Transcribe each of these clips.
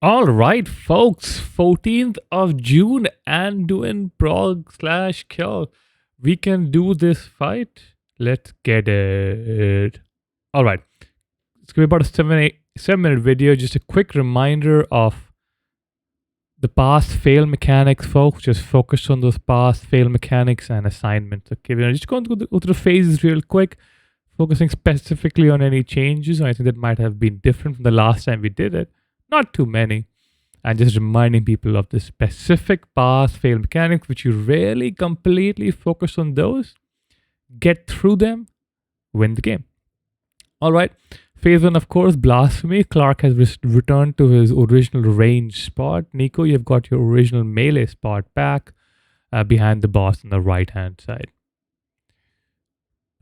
All right, folks. 14th of June, Anduin prog slash kill. We can do this fight. Let's get it. All right. It's gonna be about a 7 minute video. Just a quick reminder of the pass fail mechanics, folks. Just focus on those pass fail mechanics and assignments. Okay, we're just going to go through the phases real quick, focusing specifically on any changes or anything that might have been different from the last time we did it. Not too many, and just reminding people of the specific pass fail mechanics, which you rarely completely focus on those. Get through them, win the game. All right. Phase one, of course, blasphemy. Clark has returned to his original range spot. Nico, you've got your original melee spot back behind the boss on the right hand side.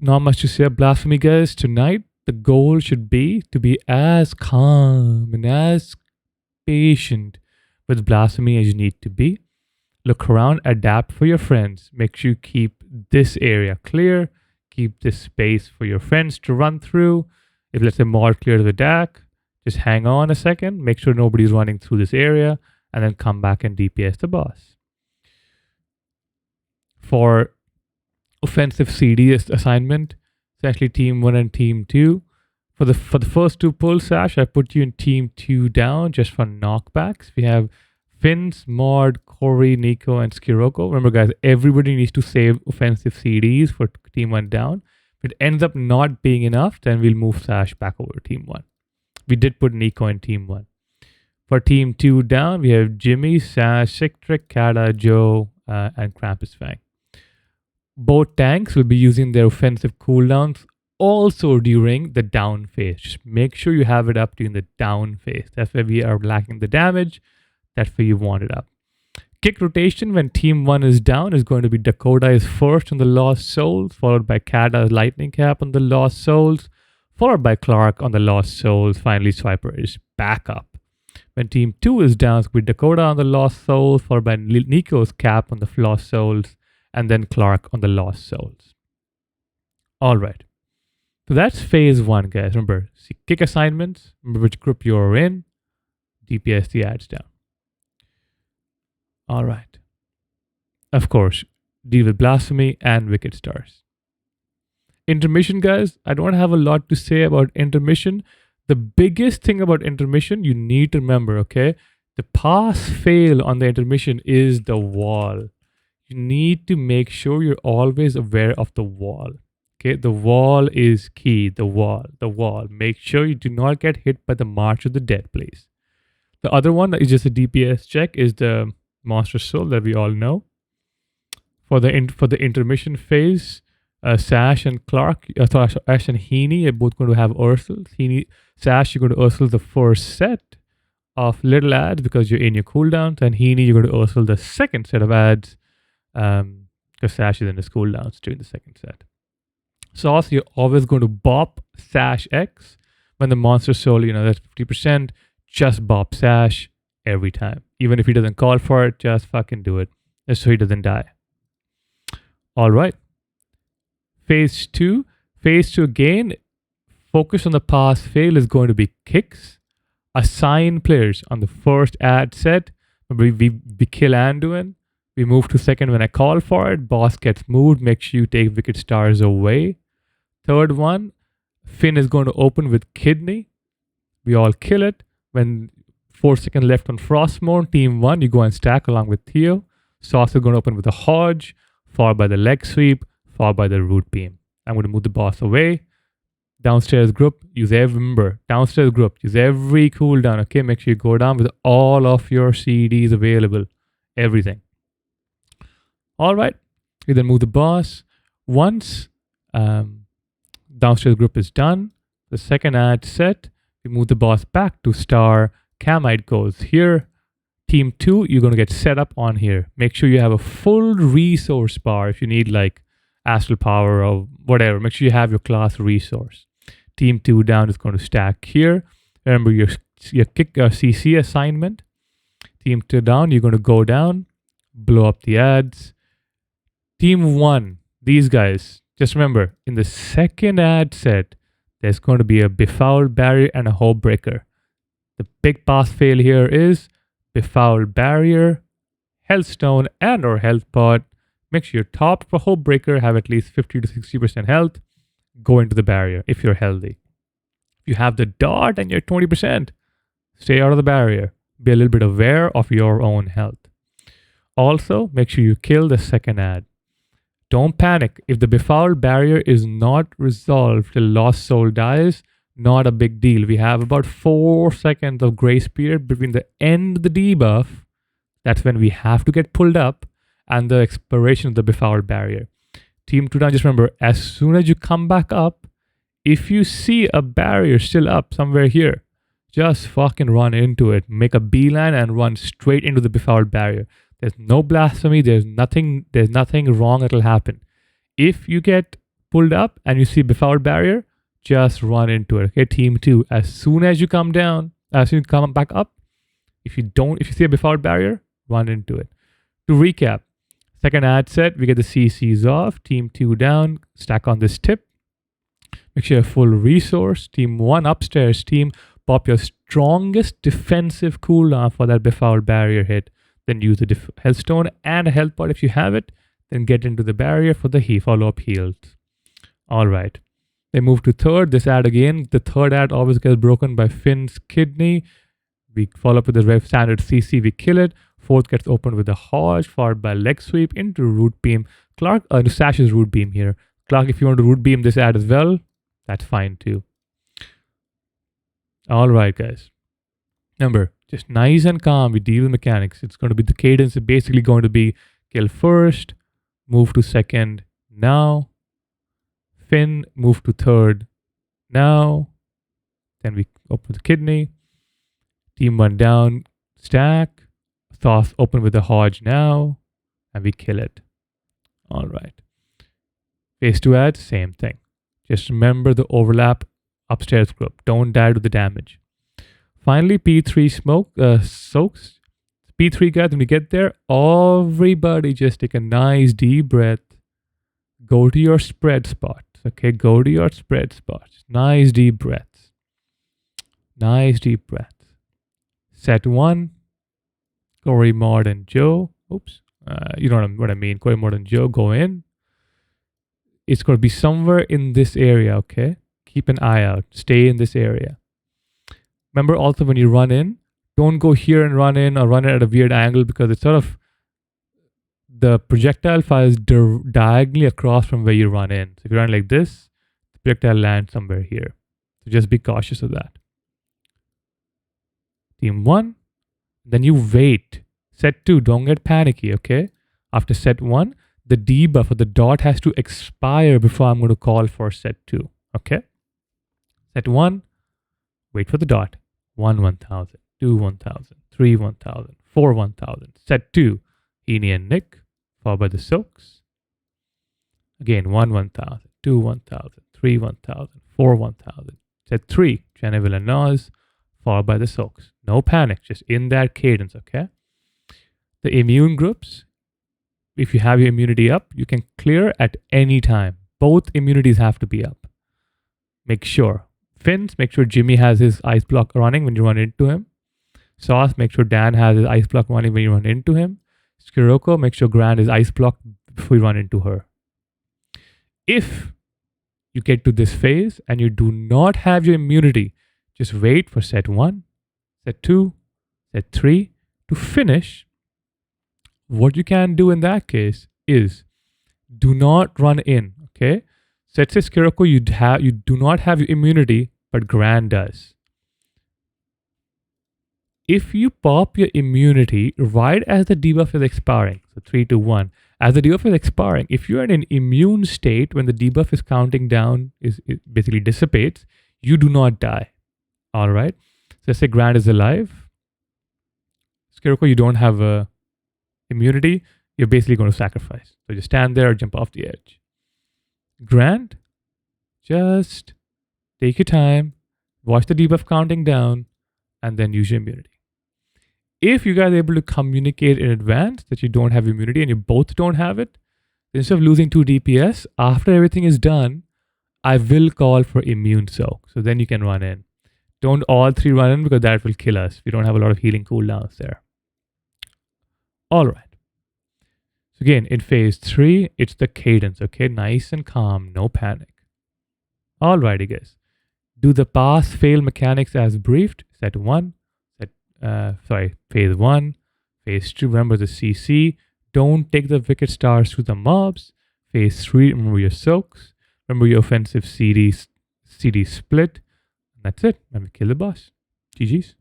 Not much to say about blasphemy, guys. Tonight, the goal should be to be as calm and as patient with blasphemy as you need to be. Look around, adapt for your friends. Make sure you keep this area clear. Keep this space for your friends to run through. If let's say mod clears the deck, just hang on a second. Make sure nobody's running through this area, and then come back and DPS the boss. For offensive CD assignment, it's actually team 1 and team 2. For the first two pull sash, I put you in team 2 down just for knockbacks. We have Finns, Maud, Corey, Nico, and Skiroko. Remember, guys, everybody needs to save offensive CDs for team 1 down. If it ends up not being enough, then we'll move Sash back over to team 1. We did put Nico in team 1. For team 2 down, we have Jimmy, Sash, Siktrick, Kata, Joe, and Krampus Fang. Both tanks will be using their offensive cooldowns also during the down phase. Just make sure you have it up during the down phase. That's where we are lacking the damage. That's where you want it up. Kick rotation when team 1 is down is going to be Dakota is first on the Lost Souls, followed by Kata's Lightning Cap on the Lost Souls, followed by Clark on the Lost Souls. Finally, Swiper is back up. When team 2 is down, it's going to be Dakota on the Lost Souls, followed by Nico's Cap on the Lost Souls, and then Clark on the Lost Souls. All right. So that's phase 1, guys. Remember, see kick assignments, remember which group you're in, DPS the ads down. All right. Of course, deal with blasphemy and wicked stars. Intermission, guys. I don't have a lot to say about intermission. The biggest thing about intermission you need to remember, okay? The pass fail on the intermission is the wall. You need to make sure you're always aware of the wall. Okay, the wall is key. The wall. Make sure you do not get hit by the March of the Dead, please. The other one that is just a DPS check is the Monster Soul that we all know. For the intermission phase, Sash and Clark, Sash and Heaney are both going to have Ursula. Sash, you're going to Ursula the first set of little ads because you're in your cooldowns, and Heaney, you're going to Ursula the second set of ads because Sash is in his cooldowns during the second set. Sauce, you're always going to bop Sash X when the Monster Soul, that's 50%. Just bop Sash every time. Even if he doesn't call for it, just fucking do it. Just so he doesn't die. All right. Phase 2. Phase 2 again, focus on the pass fail is going to be kicks. Assign players on the first ad set. We kill Anduin. We move to second when I call for it. Boss gets moved. Make sure you take wicked stars away. Third one, Finn is going to open with Kidney. We all kill it. When 4 seconds left on Frostmourne, team 1, you go and stack along with Theo. Sauce is going to open with a Hodge, followed by the leg sweep, followed by the root beam. I'm going to move the boss away. Downstairs group, use every cooldown, okay? Make sure you go down with all of your CDs available. Everything. All right. You then move the boss. Once downstairs group is done, the second ad set, we move the boss back to star. Camite goes here. Team 2, you're going to get set up on here. Make sure you have a full resource bar if you need like astral power or whatever. Make sure you have your class resource. Team 2 down is going to stack here. Remember your kick CC assignment. Team 2 down, you're going to go down, blow up the ads. Team 1, these guys, just remember, in the second ad set, there's going to be a Befouled Barrier and a Hope Breaker. The big pass fail here is Befouled Barrier, Health Stone, and or Health Pot. Make sure your top for Hope Breaker have at least 50 to 60% health. Go into the barrier if you're healthy. If you have the dot and you're 20%, stay out of the barrier. Be a little bit aware of your own health. Also, make sure you kill the second ad. Don't panic. If the Befouled Barrier is not resolved till Lost Soul dies, not a big deal. We have about 4 seconds of grace period between the end of the debuff, that's when we have to get pulled up, and the expiration of the Befouled Barrier. Team 2 down, just remember, as soon as you come back up, if you see a barrier still up somewhere here, just fucking run into it. Make a beeline and run straight into the Befouled Barrier. There's no blasphemy. There's nothing wrong that'll happen. If you get pulled up and you see Befouled Barrier, just run into it. Okay, team 2. As soon as you come down, as soon as you come back up, if you see a Befouled Barrier, run into it. To recap, second ad set, we get the CCs off. Team 2 down, stack on this tip. Make sure you have full resource. Team 1 upstairs, team, pop your strongest defensive cooldown for that Befouled Barrier hit. Then use the health stone and a health pot if you have it. Then get into the barrier for the follow-up heals. All right. They move to third. This ad again. The third ad always gets broken by Finn's kidney. We follow up with the Rev standard CC. We kill it. Fourth gets opened with a Hodge, followed by leg sweep into root beam. Clark, Sash's root beam here. Clark, if you want to root beam this ad as well, that's fine too. All right, guys. Remember, just nice and calm. We deal with mechanics. It's going to be the cadence is basically going to be kill first, move to second now. Finn, move to third now. Then we open the kidney. Team 1 down, stack. Thoth open with the Hodge now. And we kill it. All right. Phase 2 ads, same thing. Just remember the overlap upstairs group. Don't die to the damage. Finally, P3 soaks. P3 guys, when we get there, everybody just take a nice deep breath. Go to your spread spot. Okay, go to your spread spot. Nice deep breaths. Nice deep breaths. Set 1. Corey, Maud, and Joe. Oops. You know what I mean. Corey, Maud, and Joe go in. It's going to be somewhere in this area, okay? Keep an eye out. Stay in this area. Remember also when you run in, don't go here and run in or run it at a weird angle because it's sort of the projectile flies diagonally across from where you run in. So if you run like this, the projectile lands somewhere here. So just be cautious of that. Team 1, then you wait. Set 2, don't get panicky, okay? After set 1, the debuff or the dot has to expire before I'm going to call for set 2, okay? Set 1, wait for the dot. 1 1000, 2 1000, 3 1000, 4 1000. Set 2, Heaney and Nick, followed by the soaks. Again, 1 1000, 2 1000, 3 1000, 4 1000. Set 3, Genevieve and Nas, followed by the soaks. No panic, just in that cadence, okay? The immune groups, if you have your immunity up, you can clear at any time. Both immunities have to be up. Make sure. Finns, make sure Jimmy has his ice block running when you run into him. Sauce, make sure Dan has his ice block running when you run into him. Skiroko, make sure Grand is ice blocked before you run into her. If you get to this phase and you do not have your immunity, just wait for set 1, set 2, set 3 to finish. What you can do in that case is do not run in, okay? So let's say Skiroko, you do not have your immunity, but Grand does. If you pop your immunity right as the debuff is expiring, so 3, 2, 1, as the debuff is expiring, if you're in an immune state when the debuff is counting down, it basically dissipates, you do not die. All right? So let's say Grand is alive. Skiroko, you don't have a immunity, you're basically going to sacrifice. So just stand there or jump off the edge. Grand, just take your time, watch the debuff counting down, and then use your immunity. If you guys are able to communicate in advance that you don't have immunity and you both don't have it, instead of losing 2 DPS, after everything is done, I will call for immune soak. So then you can run in. Don't all three run in because that will kill us. We don't have a lot of healing cooldowns there. All right. So again, in phase 3, it's the cadence, okay? Nice and calm, no panic. Alrighty, guys. Do the pass-fail mechanics as briefed. Set 1, phase 1, phase 2, remember the CC. Don't take the wicked stars to the mobs. Phase 3, remember your soaks. Remember your offensive CD split. And that's it. And we kill the boss. GG's.